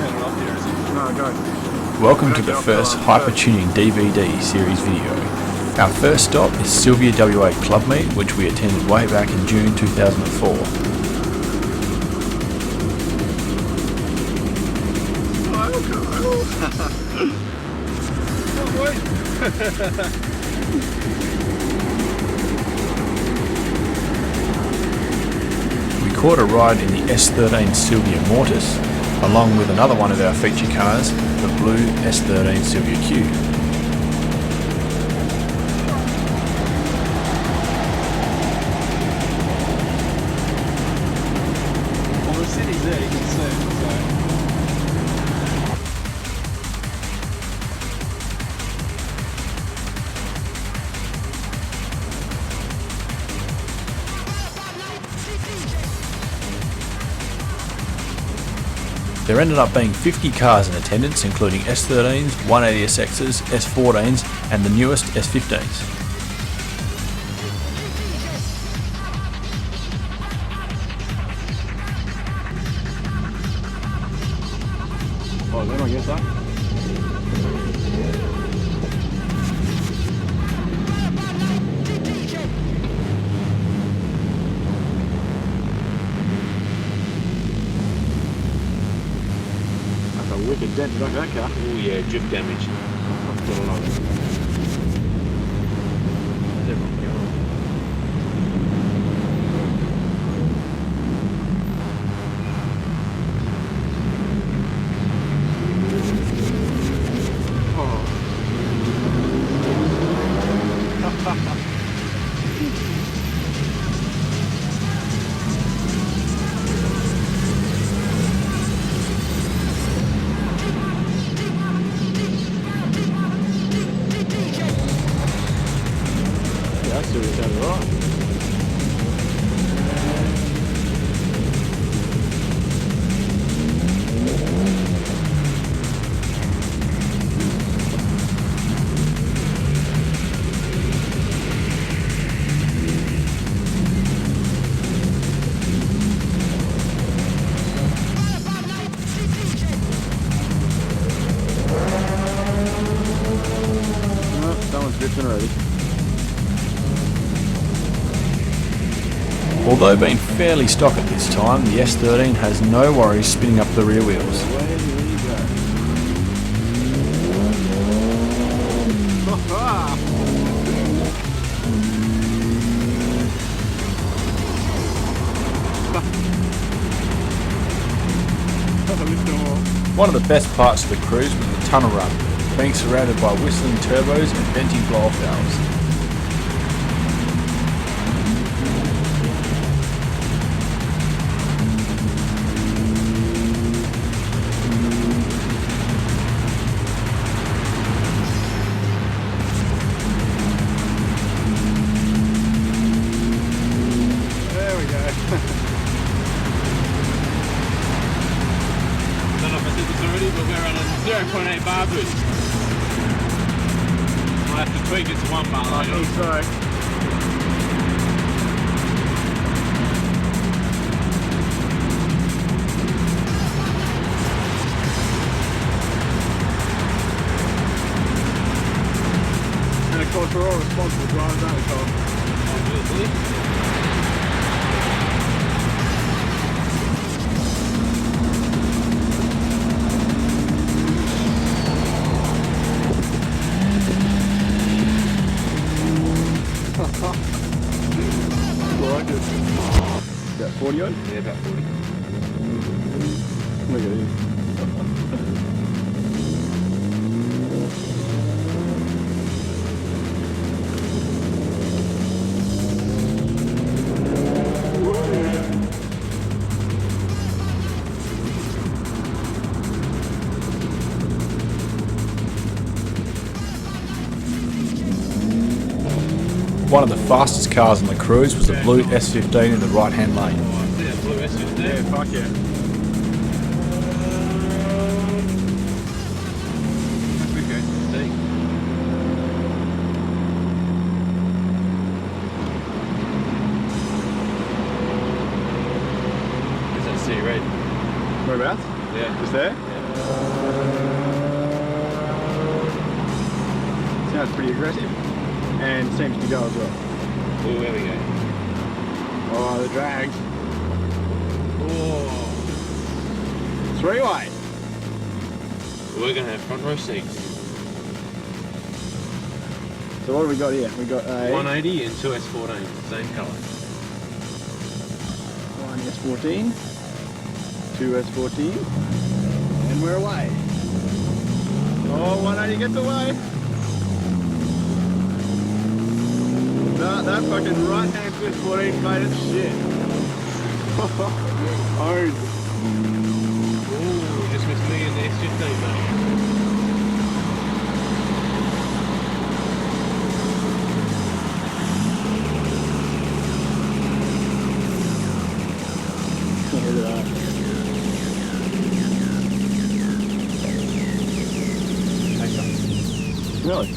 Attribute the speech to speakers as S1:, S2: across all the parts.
S1: turn it off here, is it?
S2: No, go.
S3: Welcome to the first Hypertuning DVD series video. Our first stop is Sylvia WA Club Meet, which we attended way back in June 2004. We caught a ride in the S13 Sylvia Mortis, along with another one of our feature cars, the blue S13 Sylvia Q.
S1: Well, the city's there, you can see it, so...
S3: There ended up being 50 cars in attendance, including S13s, 180SXs, S14s and the newest S15s.
S2: Oh, then I guess that. That's a wicked dent on that car.
S4: Oh yeah, drift damage.
S2: Still alive.
S4: Where's everyone going?
S2: Yeah, that's doing it right. No, someone's drifting already.
S3: Although being fairly stock at this time, the S13 has no worries spinning up the rear wheels.
S2: Away we go.
S3: One of the best parts of the cruise was the tunnel run, being surrounded by whistling turbos and venting blow-off valves.
S2: There we go.
S4: I don't know if I said this already, but we're on a 0.8 bar boost. I'll have to tweak it to 1 bar.
S2: I think so. And of course we're all responsible drivers, aren't we, Tom?
S4: Obviously.
S2: I like it. About 40 odd?
S4: Yeah, about 40.
S2: Look at him.
S3: One of the fastest cars on the cruise was the blue S15 in the right-hand lane.
S4: Oh, I see that blue S15.
S2: Yeah, fuck yeah.
S4: That's okay. See? Where's that C red?
S2: Whereabouts?
S4: Yeah.
S2: Just there?
S4: Yeah.
S2: Sounds pretty aggressive and seems to go as well.
S4: Oh, there we go.
S2: Oh, the drag.
S4: Oh,
S2: Three-way.
S4: we're gonna have front row seats.
S2: So what have we got here? We got a
S4: 180 and 2S14, same colour.
S2: one S14, two S14, and we're away. Oh, 180 gets away. That fucking right-hand twist 14 made it shit. Owned.
S4: Ooh, just missed me in the S15, mate.
S2: Look at that. Really?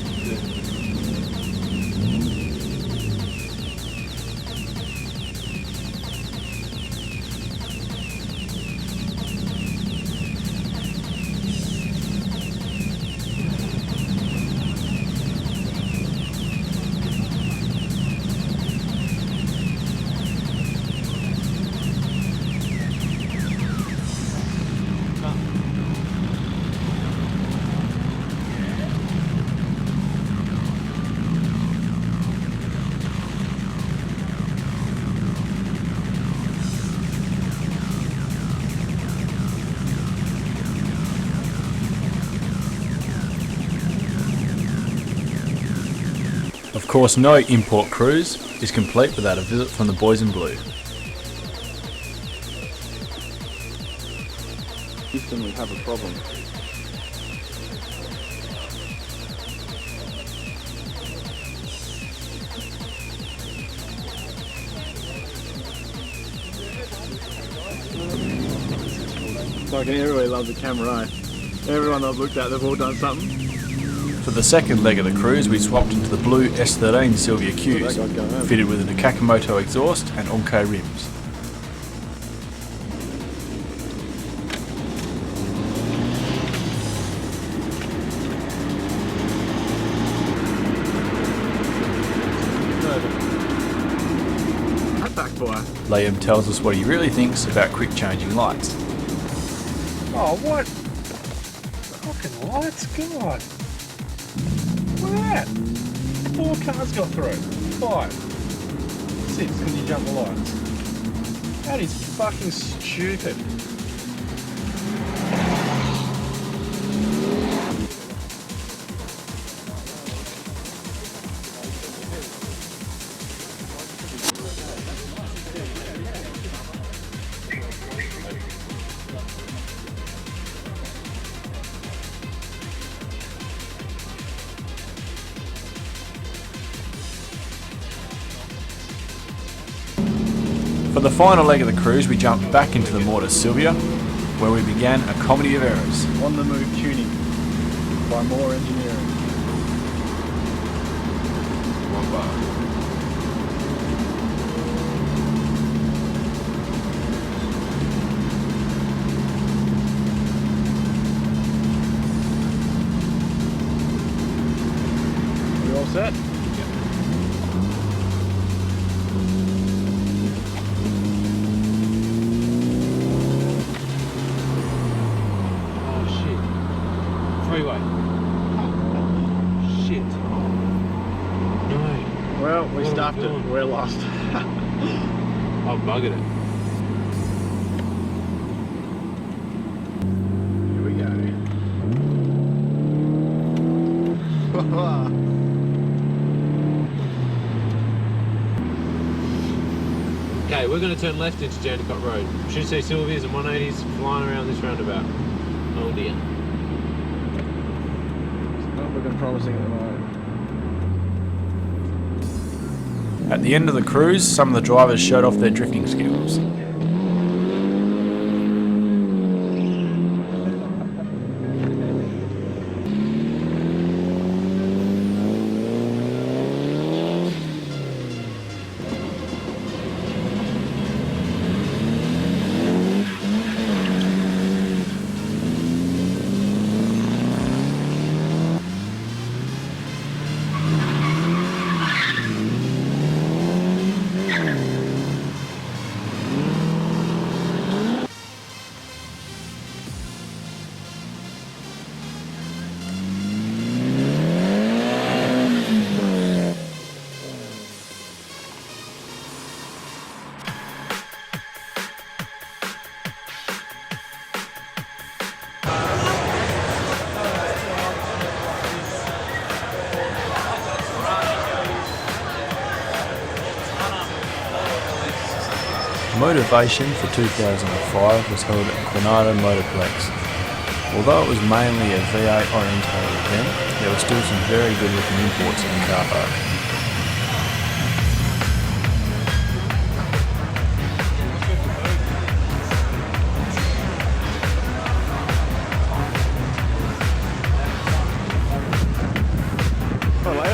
S3: Of course, no import cruise is complete without a visit from the boys in blue.
S2: Houston would have a problem. Fucking everybody loves the camera, eh? Everyone I've looked at, they've all done something.
S3: For the second leg of the cruise, we swapped into the blue S13 Silvia Qs,
S2: that guy's going home.
S3: fitted with a Kakamoto exhaust and Onkai rims.
S2: That backfire.
S3: Liam tells us what he really thinks about quick changing lights.
S1: Oh, what? Fucking lights, God. Look at that. 4 cars got through. 5. 6, because you jumped the lights. That is fucking stupid.
S3: For the final leg of the cruise, we jumped back into the Mortis Silvia, where we began a comedy of errors.
S2: On the move tuning by More Engineering.
S4: One bar.
S2: We all set?
S4: Oh shit. Freeway. Shit. No.
S2: Well, we
S4: What are we
S2: stuffed it.
S4: doing?
S2: We're lost.
S4: I've buggered it.
S2: Here we go.
S4: Okay, we're going to turn left into Jandakot Road. Should see Silvias and 180s flying around this roundabout. Oh dear.
S2: It's not looking promising at the moment.
S3: At the end of the cruise, some of the drivers showed off their drifting skills. Motivation for 2005 was held at Granada Motorplex. Although it was mainly a V8 orientated event, there were still some very good looking imports in the car park.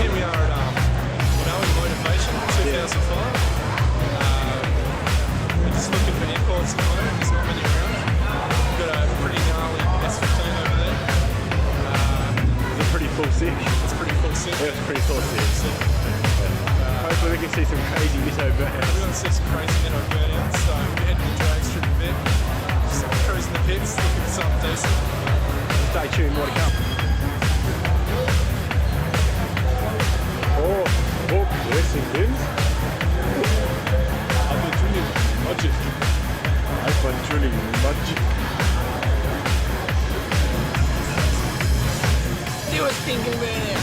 S5: Here we are at Motivation 2005. We're just looking for imports at the moment. There's not many around. We've got a pretty gnarly S15 over there.
S2: It's a pretty full sick.
S5: It's pretty full sick.
S2: Yeah, it's pretty full sick. Hopefully we can see some crazy Mitto
S5: We're
S2: burnouts.
S5: going to see some crazy Mitto burnouts, so we'll be heading to the drag strip a bit. Just cruising the pits, looking for something decent.
S2: Stay tuned, more to come. Oh, racing pins.
S5: I've been tuning magic.
S2: I've been tuning magic.
S5: Do a stinking burnout.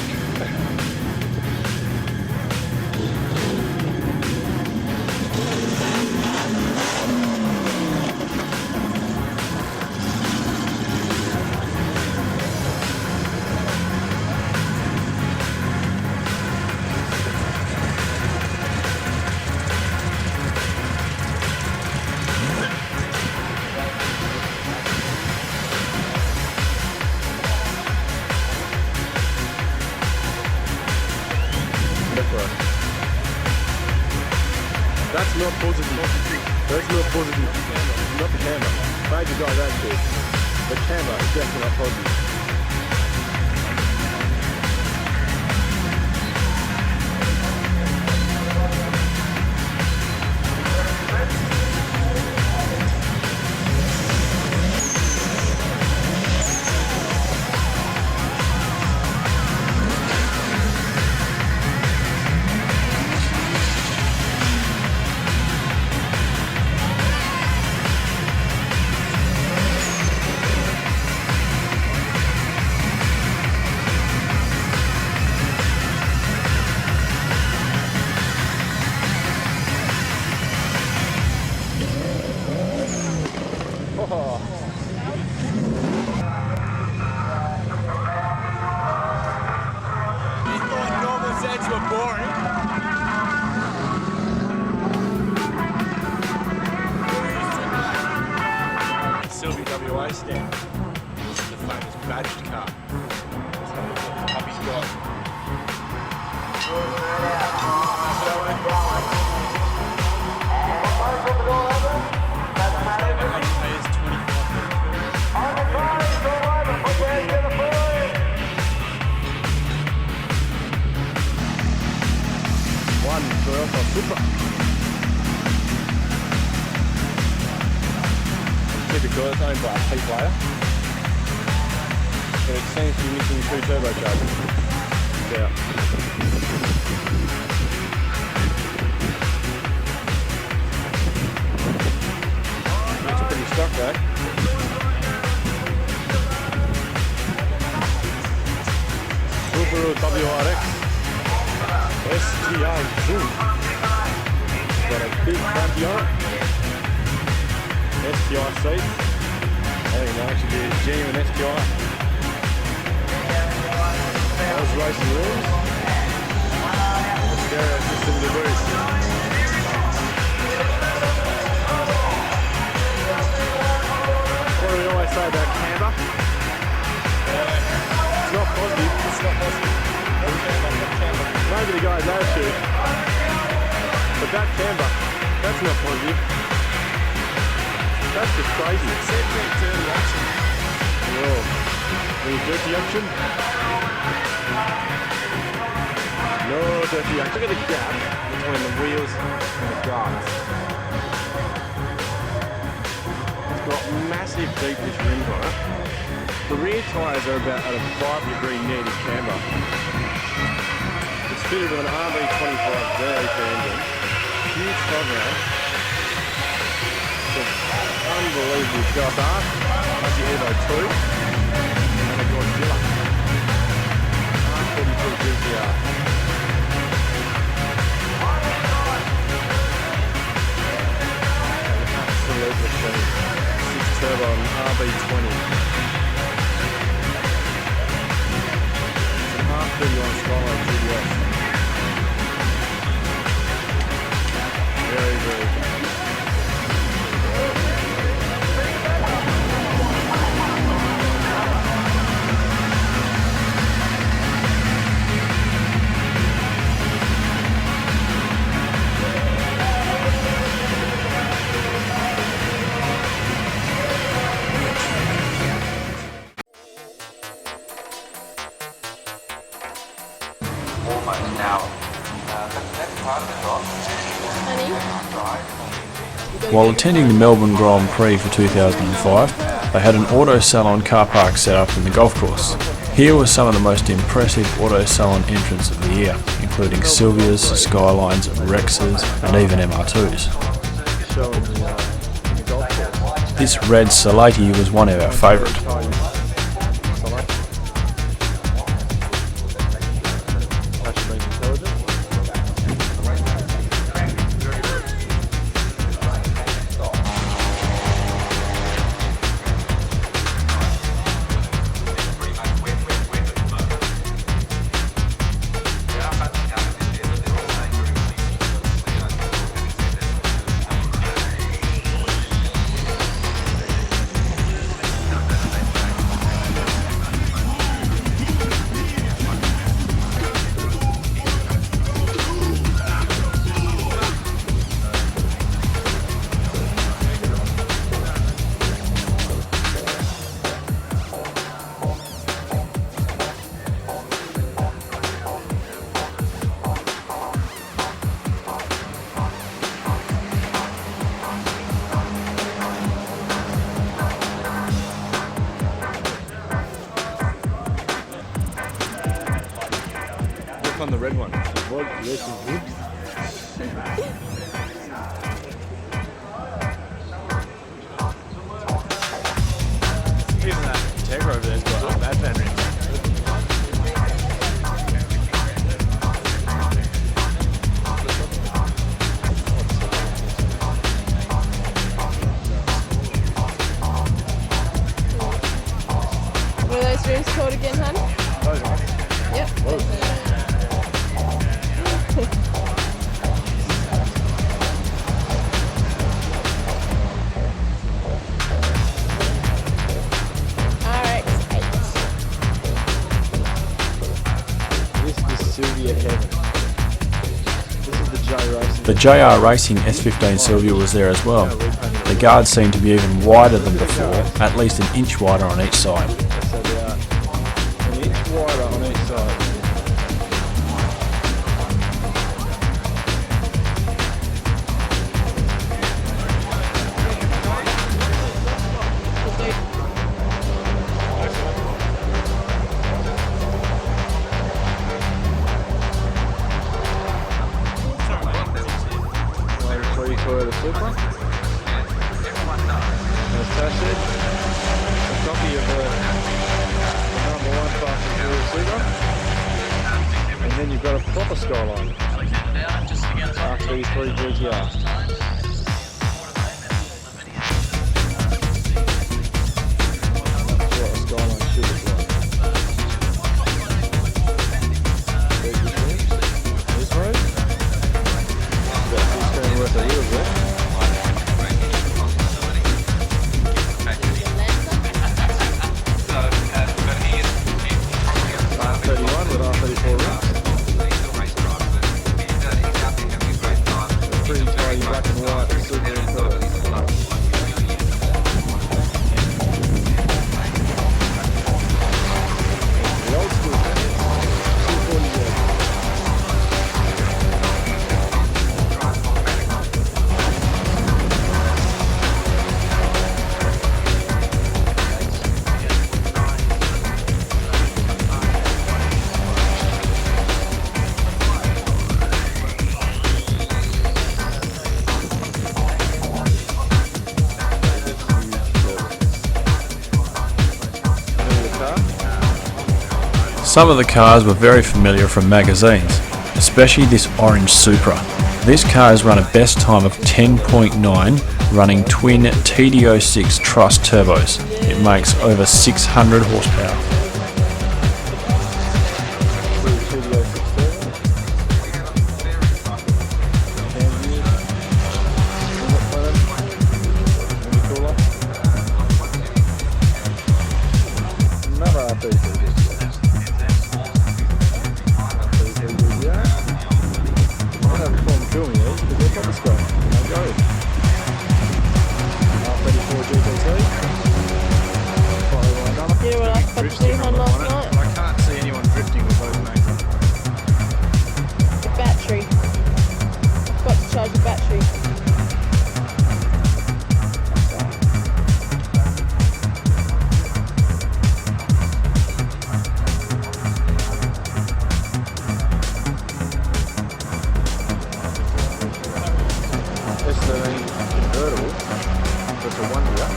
S2: That's not positive. That's not positive. Not the camera. Maybe guys, that's good. The camera is definitely not positive.
S5: Sylvie WA stand. This is the famous badged car. Puppy's got.
S2: One Toyota Supra. Typical, it's owned by a P player. But it seems to be missing 2 turbochargers. Yeah. Looks pretty stock though. Subaru WRX STI Zoom. Got a big crampy on it. STI seat. I think it might actually be a genuine STI. Those racing rims. And the stereo system in the booth. What do we always say about camber? It's not positive. It's not positive. Maybe the guy's attitude. But that camber, that's not positive. That's just crazy. Whoa. Any dirty action? No dirty action. Look at the gap between the wheels and the guards. It's got massive deep dish rims on it. The rear tyres are about at a 5-degree negative camber. It's fitted with an RB25 engine. Huge front round. Unbelievable shot art. That's the Evo 2 and a Godzilla. 42 GTR. turbo on RB20. R31 Skyline GDS. Very, very good.
S6: Almost now. That's part of the drop.
S3: While attending the Melbourne Grand Prix for 2005, they had an auto salon car park set up in the golf course. Here were some of the most impressive auto salon entrants of the year, including Silvias, Skylines, Rexes and even MR2s.
S2: Showing the golf course.
S3: This red Salati was one of our favourite.
S2: Actually being intelligent. On the red one. What? This is good. Even that Integra over there's got a bad battery.
S7: What are those rooms called again, hun? Yep.
S2: This is Sylvia Heaven. This is the J Racing.
S3: The JR Racing S15 Silvia was there as well. The guards seemed to be even wider than before, at least an inch wider on each side.
S2: So they are an inch wider on each side. Toyota Supra. Attached it. A copy of the number 1 Fast and Furious Supra. And then you've got a proper Skyline. R33 GTR. That's what a Skyline should look like. There's the rims. This road. About 6 grand worth of wheels there. R31 with R34 rims. Pretty tidy black and white Super Impeller. The old school 240Z.
S3: Some of the cars were very familiar from magazines, especially this orange Supra. This car has run a best time of 10.9 running twin TD06 truss turbos. It makes over 600 horsepower.
S7: You know what I spoke to Han last night?
S2: I can't see anyone drifting with those mates.
S7: The battery. Got to charge the battery.
S2: S13 convertible, that's a 1-year.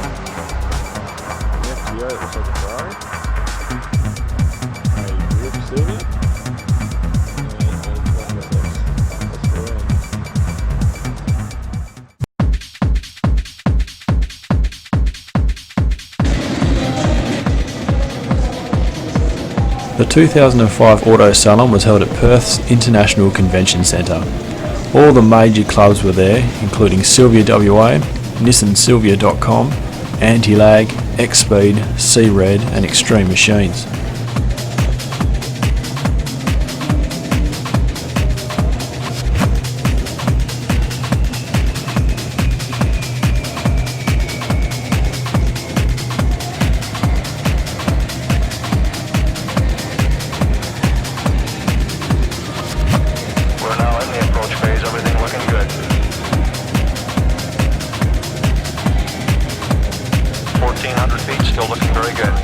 S2: The FTO looks like a Ferrari. A Rip Sylvia. And a Mercedes. That's Ferrari.
S3: The 2005 Auto Salon was held at Perth's International Convention Centre. All the major clubs were there, including Sylvia WA, NissanSylvia.com, Anti-Lag, X-Speed, C-Red and Extreme Machines.
S6: We're now in the approach phase, everything looking good. 1,400 feet, still looking very good.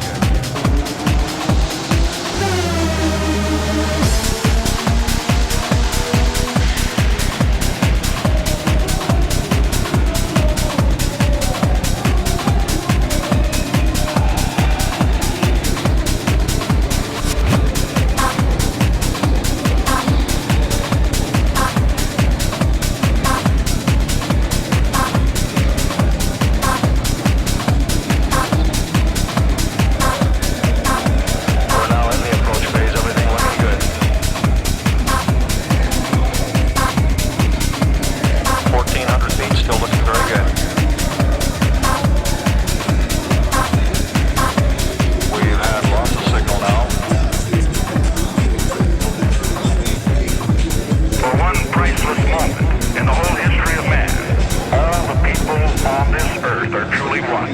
S6: We're now in the approach phase, everything looking good. 1,400 feet, still looking very good. We've had lots of signal now. For one priceless moment in the whole history of man, all the people on this earth are truly one.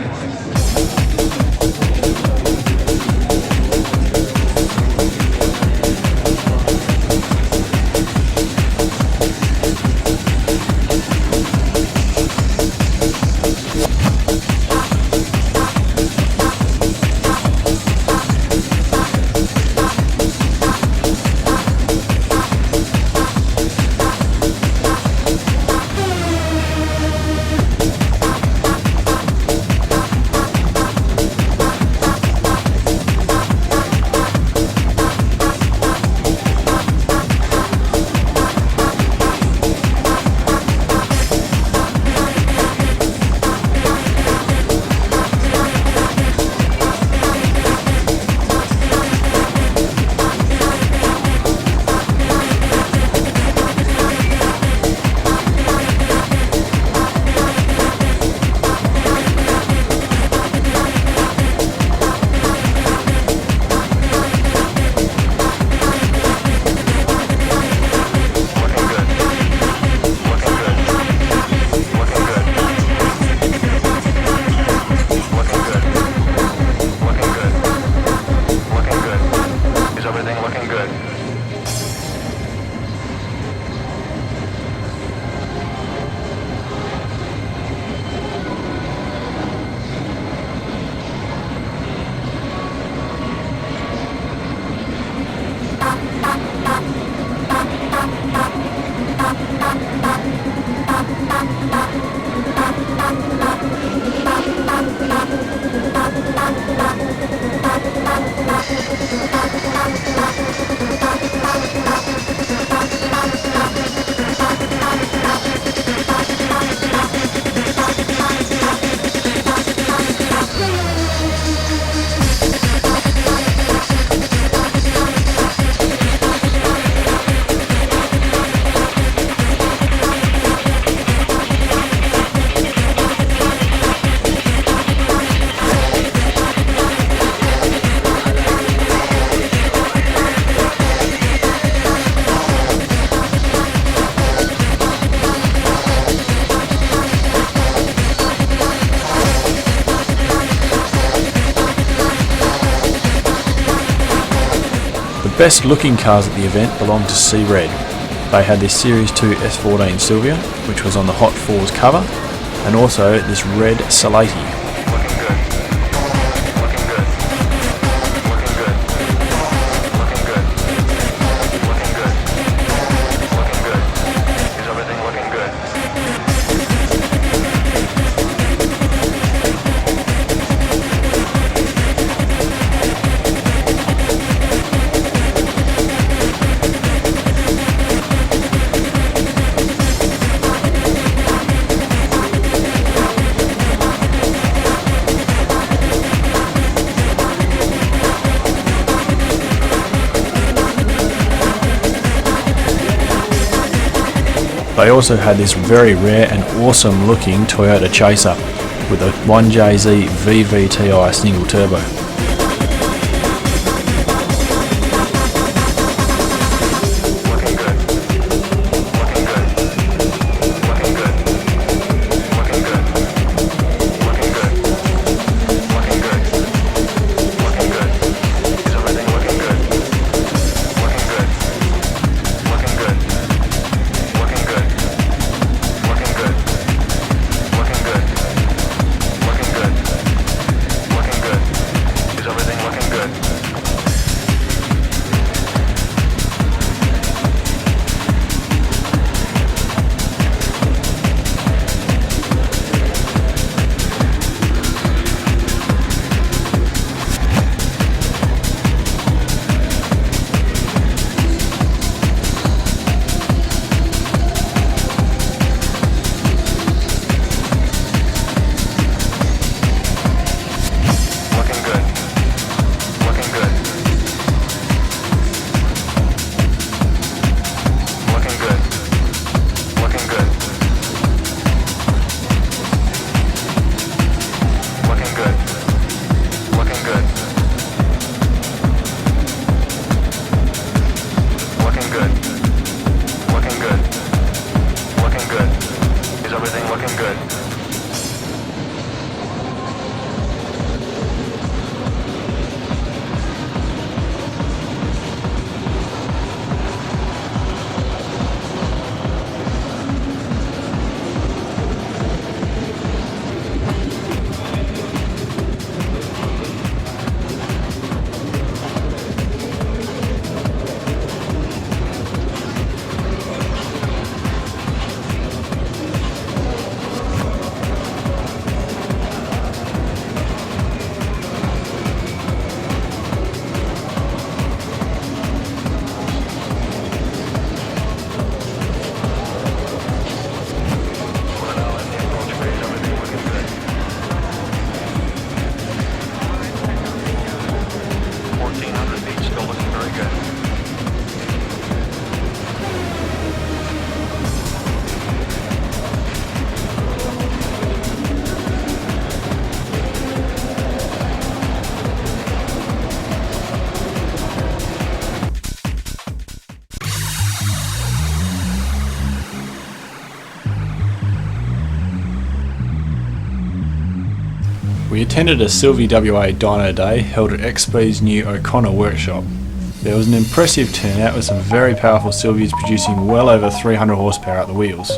S3: best looking cars at the event belonged to Sea Red. They had this Series 2 S14 Silvia, which was on the Hot Fours cover, and also this red Salati.
S6: Looking good. Looking good. Looking good. Looking good. Looking good. Looking good. Is everything looking good?
S3: They also had this very rare and awesome looking Toyota Chaser with a 1JZ VVTi single turbo.
S6: Looking good. Looking good. Looking good. Looking good. Looking good. Looking good. Looking good. Is everything looking good? Looking good. Looking good. Looking good. Looking good. Looking good. Looking good. Looking good. Is everything looking good? Looking good. Looking good. Looking good. Looking good. Looking good. Looking good. Looking good. Looking good. Looking good. Is everything looking good? We're now in the approach phase. Everything looking good. 1,400 feet, still looking very good.
S3: We attended a Sylvie WA Dyno Day held at XP's new O'Connor workshop. There was an impressive turnout with some very powerful Sylvias producing well over 300 horsepower at the wheels.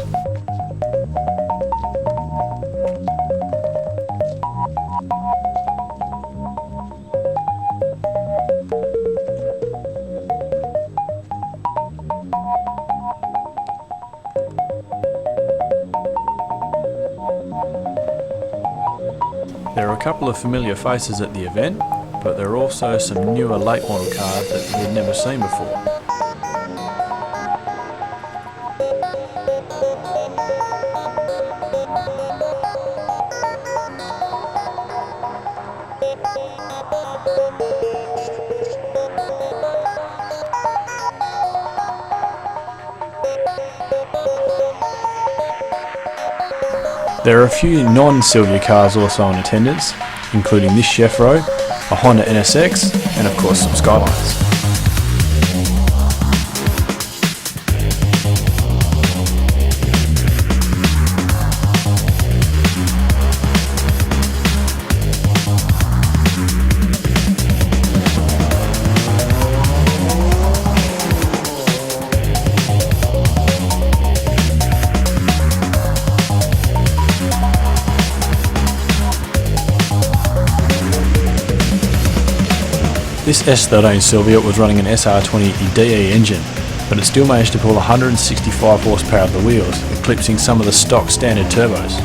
S3: There are a couple of familiar faces at the event, but there are also some newer late model cars that we'd never seen before. There are a few non-Sylvia cars also in attendance, including this Chevrolet, a Honda NSX, and of course some Skylines. This S13 Silvia was running an SR20 DE engine, but it still managed to pull 165 horsepower at the wheels, eclipsing some of the stock standard turbos.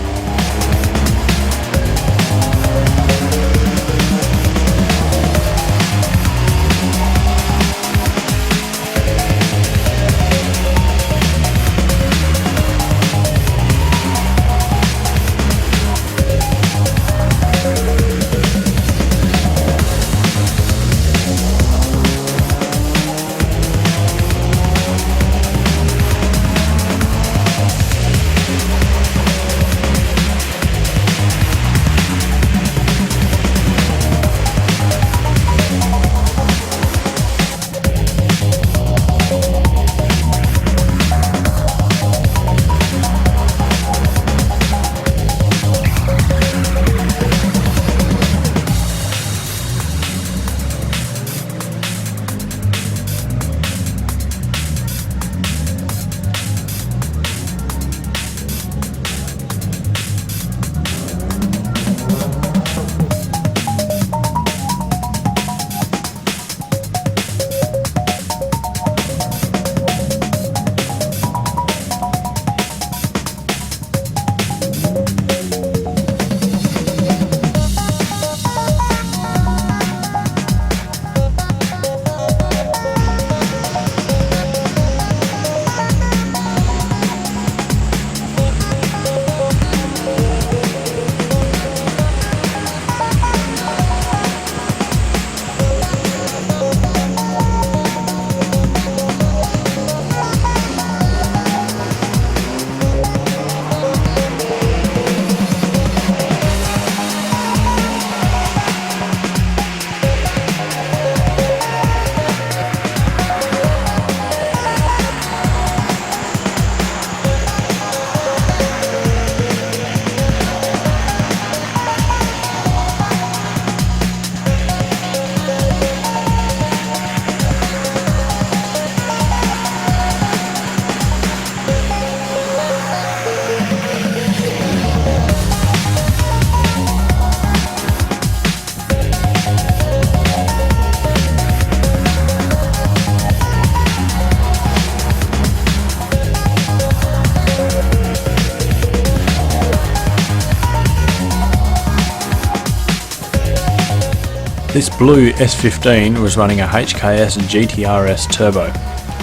S3: This blue S15 was running a HKS GTRS turbo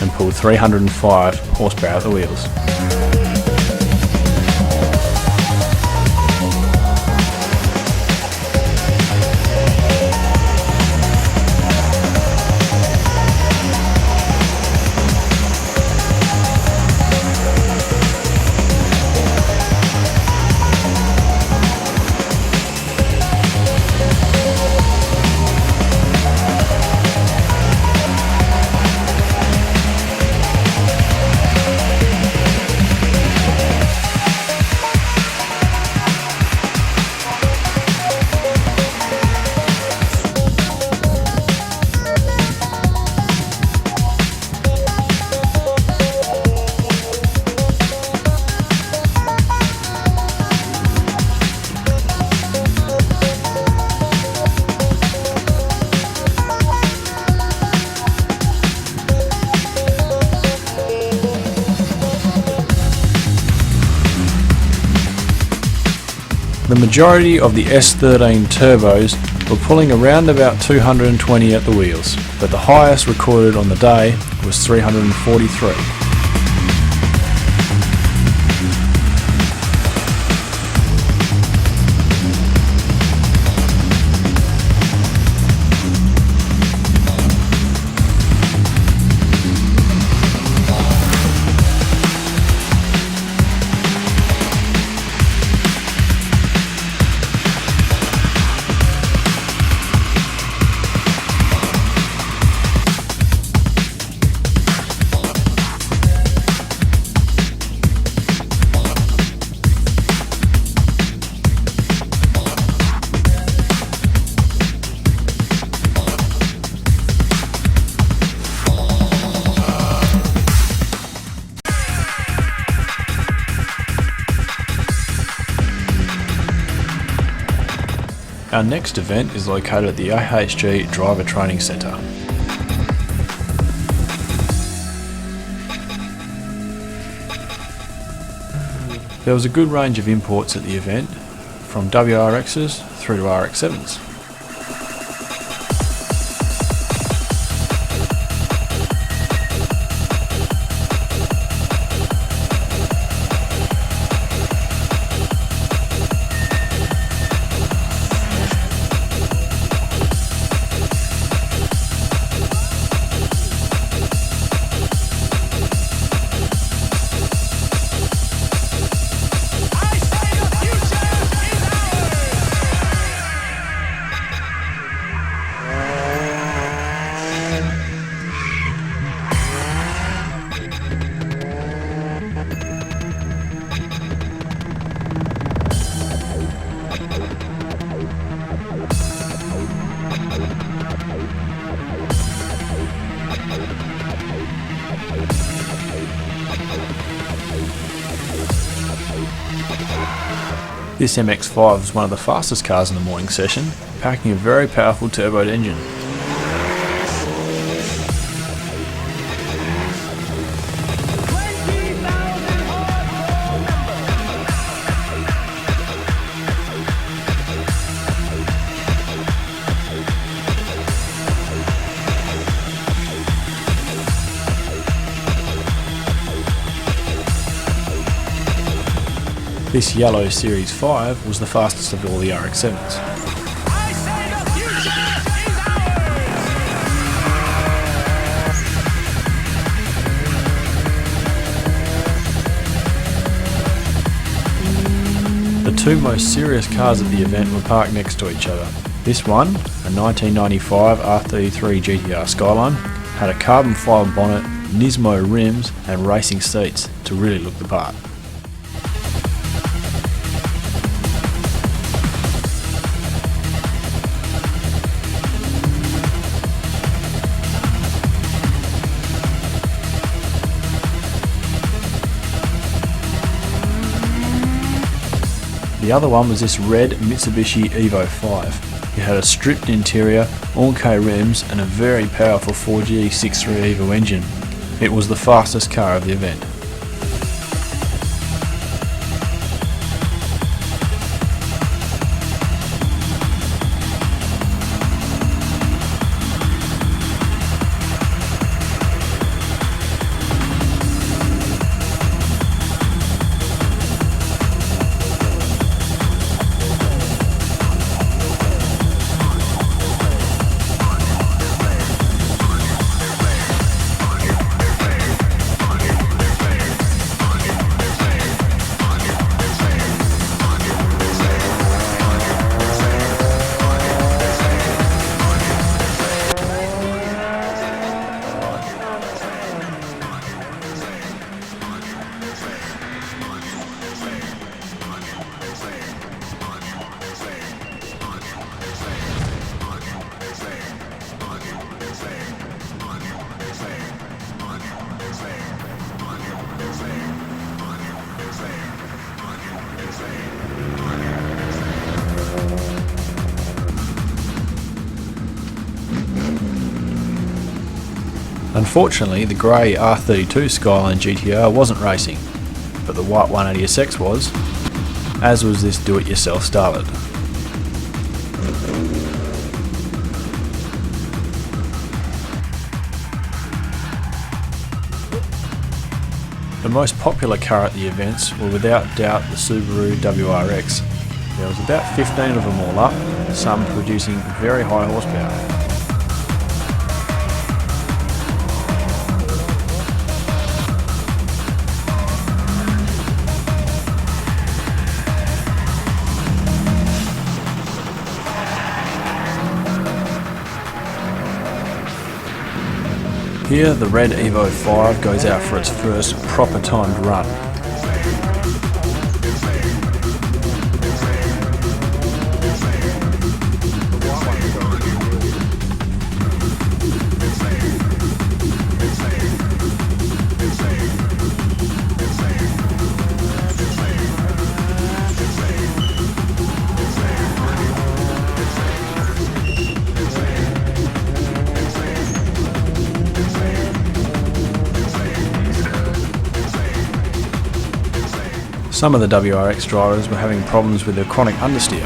S3: and pulled 305 horsepower at the wheels. The majority of the S13 turbos were pulling around about 220 at the wheels, but the highest recorded on the day was 343. Our next event is located at the AHG Driver Training Centre. There was a good range of imports at the event, from WRXs through to RX-7s. This MX-5 was one of the fastest cars in the morning session, packing a very powerful turboed engine. This yellow Series 5 was the fastest of all the RX-7s. The two most serious cars at the event were parked next to each other. This one, a 1995 R33 GTR Skyline, had a carbon fibre bonnet, Nismo rims and racing seats to really look the part. The other one was this red Mitsubishi Evo 5. It had a stripped interior, all-K rims and a very powerful 4G 6.3 Evo engine. It was the fastest car of the event. Unfortunately, the grey R32 Skyline GTR wasn't racing, but the white 180SX was, as was this do-it-yourself Starlet. The most popular car at the events were without doubt the Subaru WRX. There was about 15 of them all up, some producing very high horsepower. Here the red Evo 5 goes out for its first proper timed run. Some of the WRX drivers were having problems with their chronic understeer.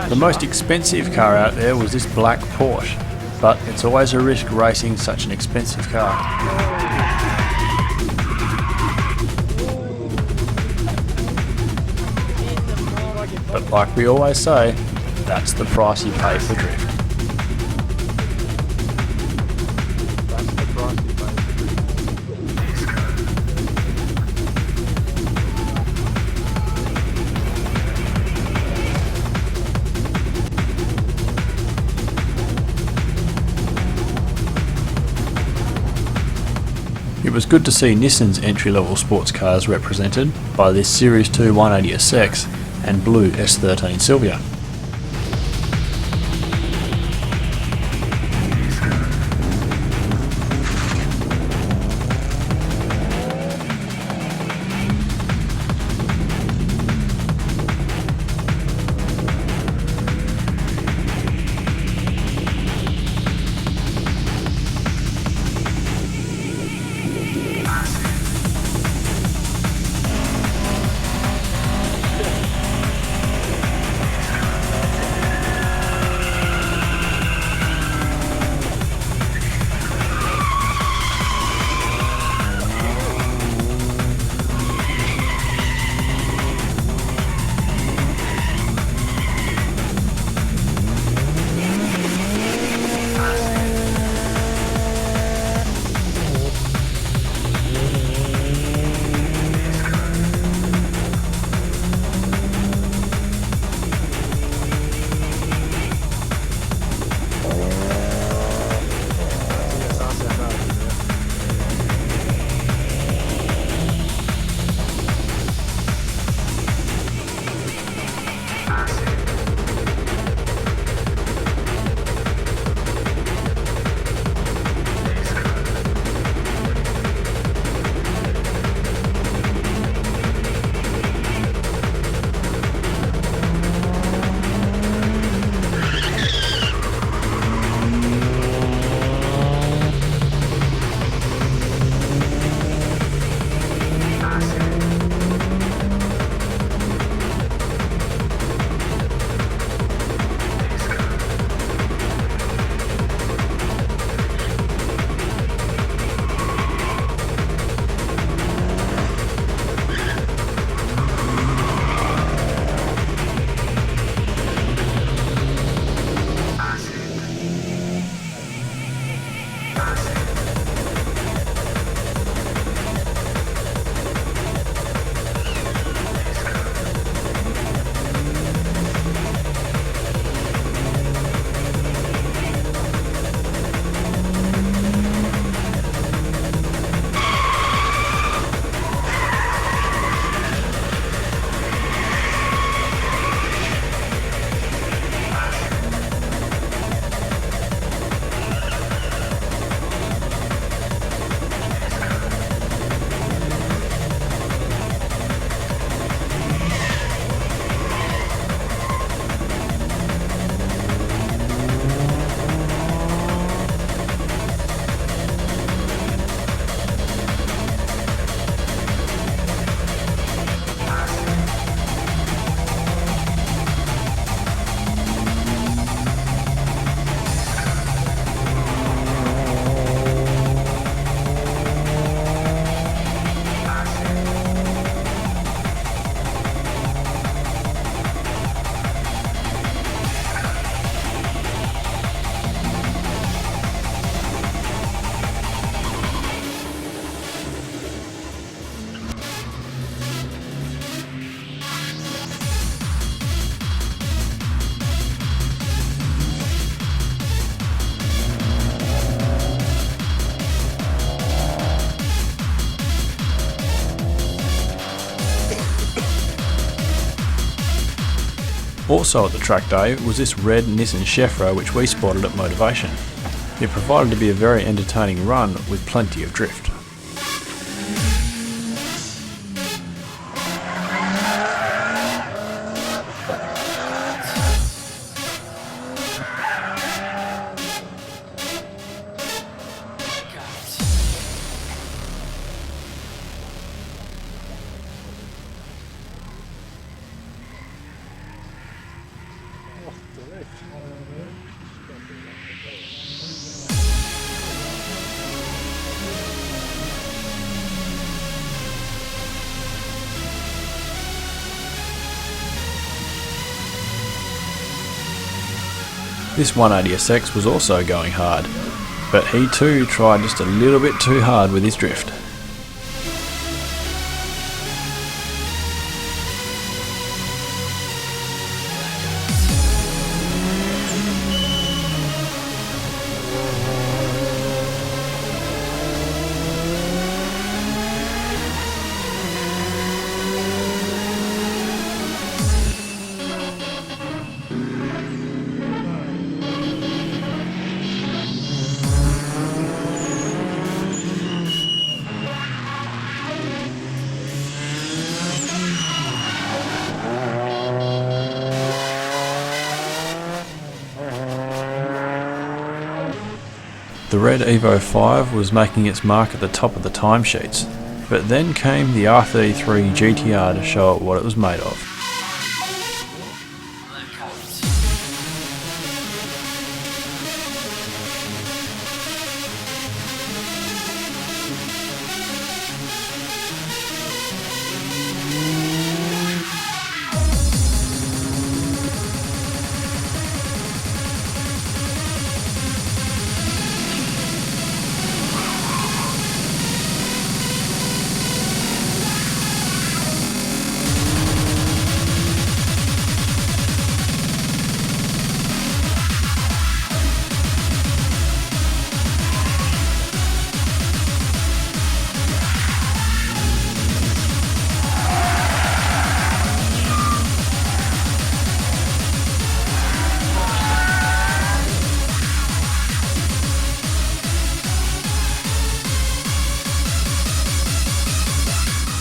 S3: The most expensive car out there was this black Porsche, but it's always a risk racing such an expensive car. But like we always say, that's the price you pay for drift.
S2: That's the price you pay.
S3: It was good to see Nissan's entry-level sports cars represented by this Series 2 180SX and blue S13 Silvia. Also at the track day was this red Nissan Chevro which we spotted at Motivation. It provided to be a very entertaining run with plenty of drift. This 180SX was also going hard, but he too tried just a little bit too hard with his drift. The red Evo 5 was making its mark at the top of the timesheets, but then came the R33 GTR to show it what it was made of.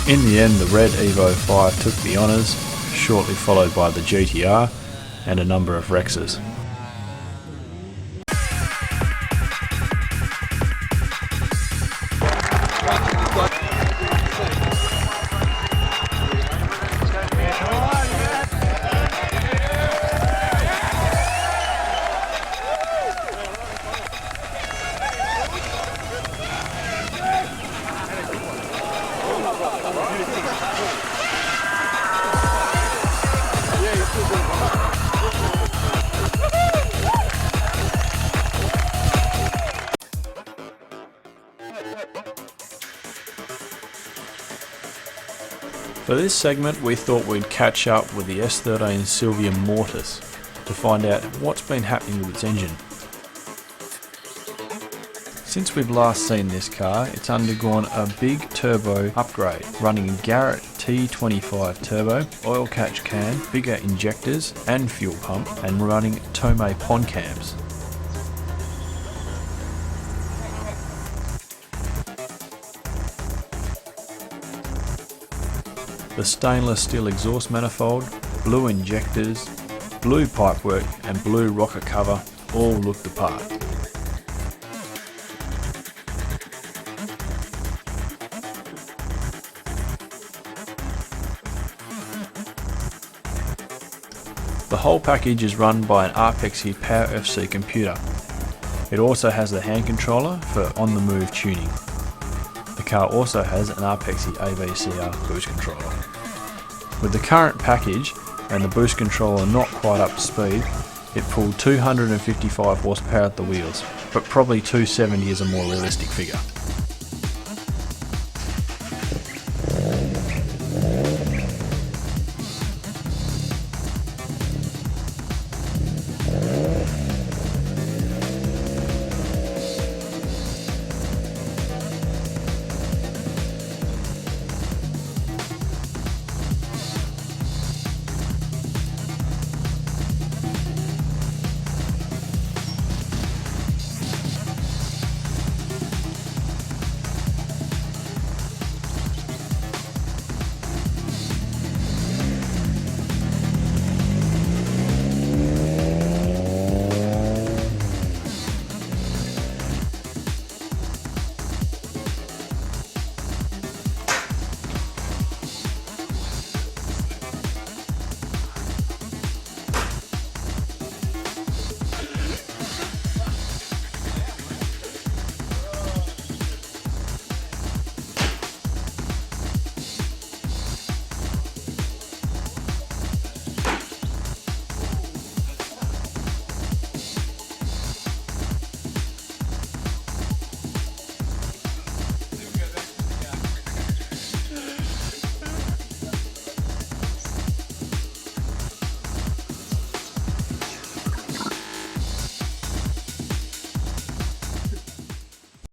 S3: In the end, the red Evo 5 took the honours, shortly followed by the GTR and a number of Rexes. For this segment, we thought we'd catch up with the S13 Silvia Mortis to find out what's been happening with its engine. Since we've last seen this car, it's undergone a big turbo upgrade, running a Garrett T25 turbo, oil catch can, bigger injectors and fuel pump, and running Tomei pond cams. The stainless steel exhaust manifold, blue injectors, blue pipework and blue rocker cover all looked the part. The whole package is run by an Arpexi Power FC computer. It also has the hand controller for on-the-move tuning. The car also has an Arpexi AVCR boost controller. With the current package and the boost controller not quite up to speed, it pulled 255 horsepower at the wheels, but probably 270 is a more realistic figure.